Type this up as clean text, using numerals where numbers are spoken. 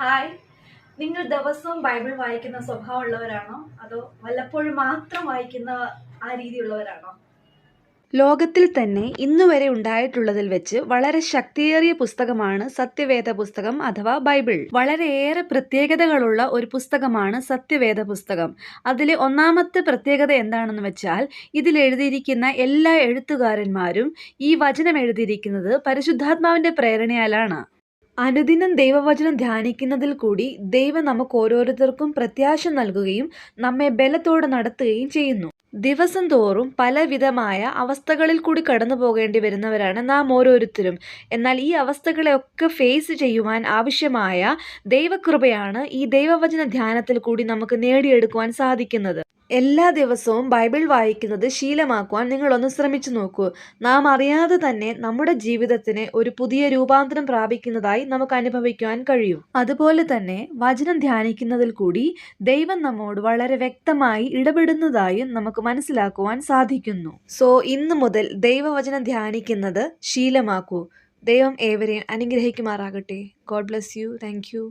Hi, നിങ്ങൾ ദിവസവും Bible വായിക്കുന്ന സ്വഭാവമുള്ളവരാണോ അതോ വല്ലപ്പോഴും മാത്രം വായിക്കുന്ന ആ രീതിയുള്ളവരാണോ? ലോകത്തിൽ തന്നെ ഇന്നുവരെ ഉണ്ടായിട്ടുള്ളതിൽ വെച്ച് വളരെ ശക്തിയേറിയ പുസ്തകമാണ് സത്യവേദ പുസ്തകം അഥവാ ബൈബിൾ. വളരെയേറെ പ്രത്യേകതകളുള്ള ഒരു പുസ്തകമാണ് സത്യവേദ പുസ്തകം. അതിലെ ഒന്നാമത്തെ പ്രത്യേകത എന്താണെന്ന് വെച്ചാൽ, ഇതിൽ എഴുതിയിരിക്കുന്ന എല്ലാ എഴുത്തുകാരന്മാരും ഈ വചനം എഴുതിയിരിക്കുന്നത് പരിശുദ്ധാത്മാവിന്റെ പ്രേരണയാലാണ്. അനുദിനം ദൈവവചനം ധ്യാനിക്കുന്നതിൽ കൂടി ദൈവം നമുക്ക് ഓരോരുത്തർക്കും പ്രത്യാശ നൽകുകയും നമ്മെ ബലത്തോടെ നടത്തുകയും ചെയ്യുന്നു. ദിവസം തോറും പലവിധമായ അവസ്ഥകളിൽ കൂടി കടന്നു പോകേണ്ടി വരുന്നവരാണ് നാം ഓരോരുത്തരും. എന്നാൽ ഈ അവസ്ഥകളെയൊക്കെ ഫേസ് ചെയ്യുവാൻ ആവശ്യമായ ദൈവകൃപയാണ് ഈ ദൈവവചന ധ്യാനത്തിൽ കൂടി നമുക്ക് നേടിയെടുക്കുവാൻ സാധിക്കുന്നത്. എല്ലാ ദിവസവും ബൈബിൾ വായിക്കുന്നത് ശീലമാക്കുവാൻ നിങ്ങളൊന്ന് ശ്രമിച്ചു നോക്കൂ. നാം അറിയാതെ തന്നെ നമ്മുടെ ജീവിതത്തിന് ഒരു പുതിയ രൂപാന്തരം പ്രാപിക്കുന്നതായി നമുക്ക് അനുഭവിക്കുവാൻ കഴിയും. അതുപോലെ തന്നെ വചനം ധ്യാനിക്കുന്നതിൽ കൂടി ദൈവം നമ്മോട് വളരെ വ്യക്തമായി ഇടപെടുന്നതായും നമുക്ക് മനസ്സിലാക്കുവാൻ സാധിക്കുന്നു. സോ ഇന്നു മുതൽ ദൈവവചനം ധ്യാനിക്കുന്നത് ശീലമാക്കൂ. ദൈവം ഏവരെയും അനുഗ്രഹിക്കുമാറാകട്ടെ. God bless you. Thank you.